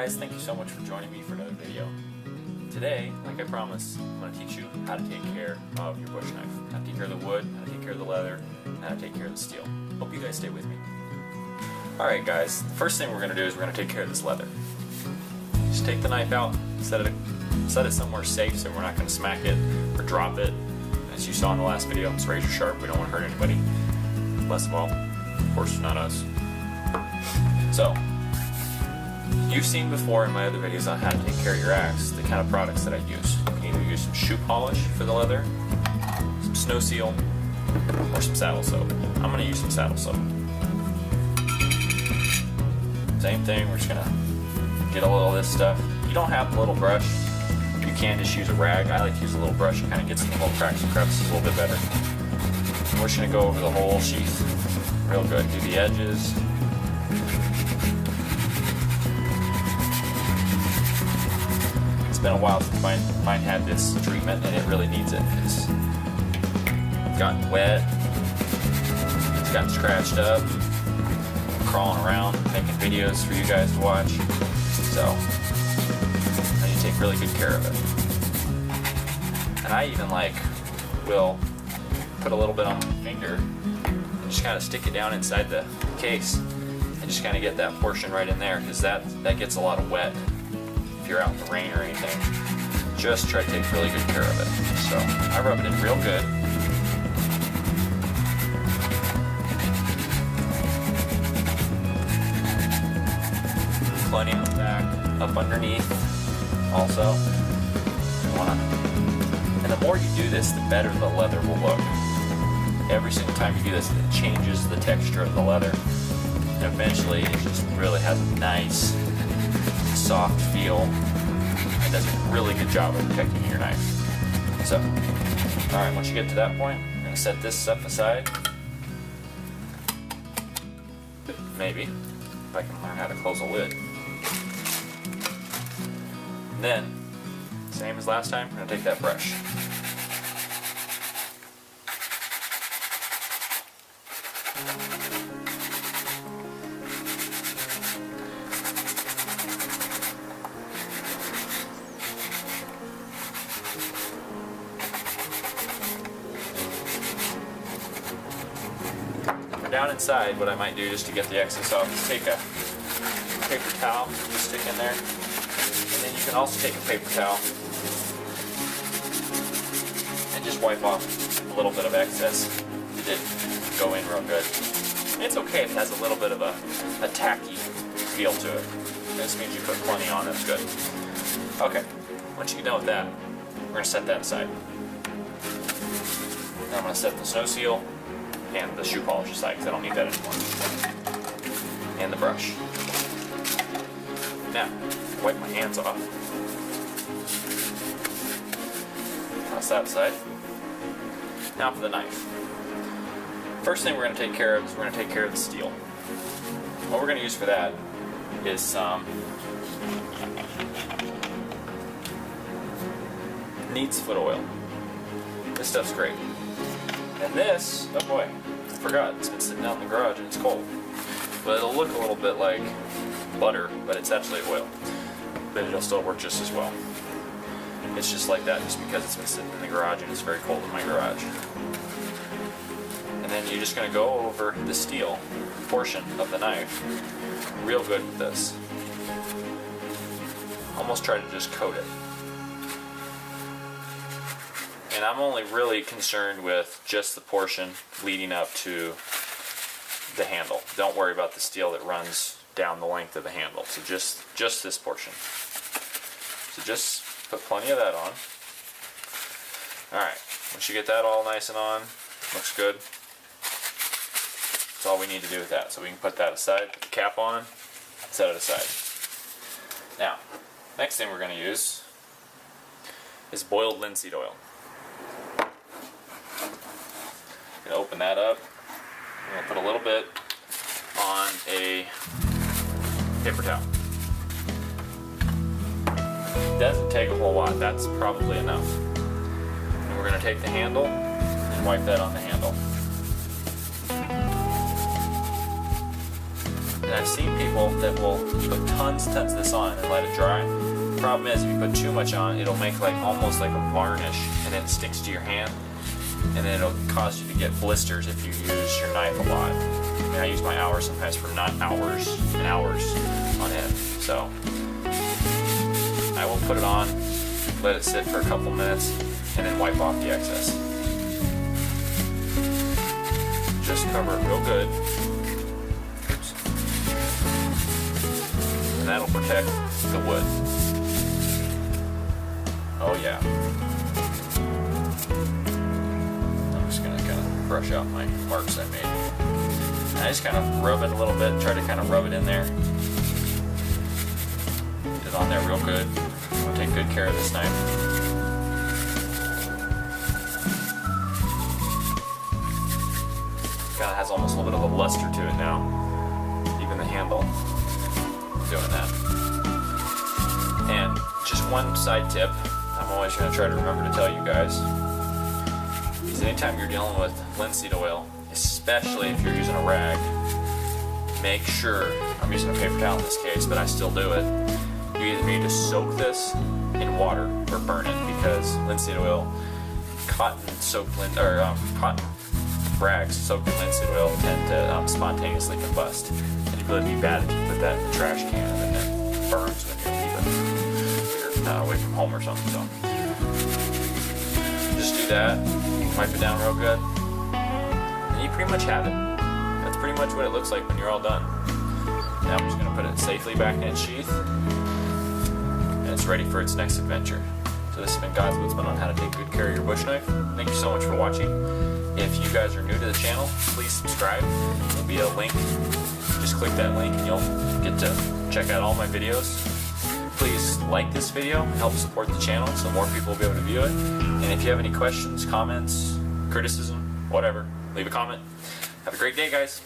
guys, thank you so much for joining me for another video. Today, like I promised, I'm going to teach you how to take care of your bush knife. How to take care of the wood, how to take care of the leather, and how to take care of the steel. Hope you guys stay with me. Alright guys, the first thing we're going to do is we're going to take care of this leather. Just take the knife out, set it somewhere safe so we're not going to smack it or drop it. As you saw in the last video, it's razor sharp, we don't want to hurt anybody. Less of all, of course, not us. So, you've seen before in my other videos on how to take care of your axe, the kind of products that I use. You can either use some shoe polish for the leather, some snow seal, or some saddle soap. I'm going to use some saddle soap. Same thing, we're just going to get a little of this stuff. You don't have a little brush, you can just use a rag. I like to use a little brush, it kind of gets in the little cracks and crevices a little bit better. And we're just going to go over the whole sheath real good. Do the edges. It's been a while since mine had this treatment and it really needs it. It's gotten wet, it's gotten scratched up, I'm crawling around making videos for you guys to watch, so I need to take really good care of it. And I even will put a little bit on my finger and just kind of stick it down inside the case and just kind of get that portion right in there, because that gets a lot of wet. If you're out in the rain or anything, just try to take really good care of it. So I rub it in real good. Plenty on the back, up underneath also. And the more you do this, the better the leather will look. Every single time you do this, it changes the texture of the leather. And eventually it just really has a nice, soft feel, and does a really good job of protecting your knife. So, alright, once you get to that point, we're going to set this stuff aside. Maybe, if I can learn how to close a lid. And then, same as last time, we're going to take that brush. Down inside, what I might do just to get the excess off is take a paper towel, just stick in there, and then you can also take a paper towel and just wipe off a little bit of excess. It didn't go in real good. And it's okay if it has a little bit of a tacky feel to it. This means you put plenty on, that's good. Okay, once you get done with that, we're going to set that aside. Now I'm going to set the snow seal and the shoe polish aside, because I don't need that anymore. And the brush. Now, wipe my hands off. Toss that aside. Now for the knife. First thing we're going to take care of is we're going to take care of the steel. What we're going to use for that is some neat's foot oil. This stuff's great. And this, oh boy, I forgot, it's been sitting out in the garage and it's cold. But it'll look a little bit like butter, but it's actually oil. But it'll still work just as well. It's just like that, just because it's been sitting in the garage and it's very cold in my garage. And then you're just going to go over the steel portion of the knife real good with this. Almost try to just coat it. And I'm only really concerned with just the portion leading up to the handle. Don't worry about the steel that runs down the length of the handle. So just this portion. So just put plenty of that on. Alright, once you get that all nice and on, looks good. That's all we need to do with that. So we can put that aside, put the cap on, set it aside. Now, next thing we're going to use is boiled linseed oil. I'm going to open that up. I'm going to put a little bit on a paper towel. It doesn't take a whole lot, that's probably enough. And we're going to take the handle and wipe that on the handle. I've seen people that will put tons of this on and let it dry. The problem is, if you put too much on, it'll make like almost like a varnish, and then it sticks to your hand, and then it'll cause you to get blisters if you use your knife a lot. I mean, I use my hours sometimes for not hours and hours on end. So I will put it on, let it sit for a couple minutes, and then wipe off the excess. Just cover it real good. Oops. And that'll protect the wood. Oh yeah. I'm just gonna kind of brush out my marks I made. And I just kind of rub it a little bit, try to kind of rub it in there. Get it on there real good. I'm gonna take good care of this knife. Kind of has almost a little bit of a luster to it now. Even the handle doing that. And just one side tip, I'm always going to try to remember to tell you guys, is anytime you're dealing with linseed oil, especially if you're using a rag, make sure, I'm using a paper towel in this case, but I still do it, you either need to soak this in water or burn it, because linseed oil, cotton rags soaked in linseed oil tend to spontaneously combust. And it'd really be bad if you put that in the trash can and then it burns when you're away from home or something. So just do that, wipe it down real good, and you pretty much have it. That's pretty much what it looks like when you're all done. Now I'm just going to put it safely back in its sheath, and it's ready for its next adventure. So this has been God's Woodsman on how to take good care of your bush knife. Thank you so much for watching. If you guys are new to the channel, please subscribe. There'll be a link. Just click that link and you'll get to check out all my videos. Please like this video and help support the channel so more people will be able to view it. And if you have any questions, comments, criticism, whatever, leave a comment. Have a great day, guys.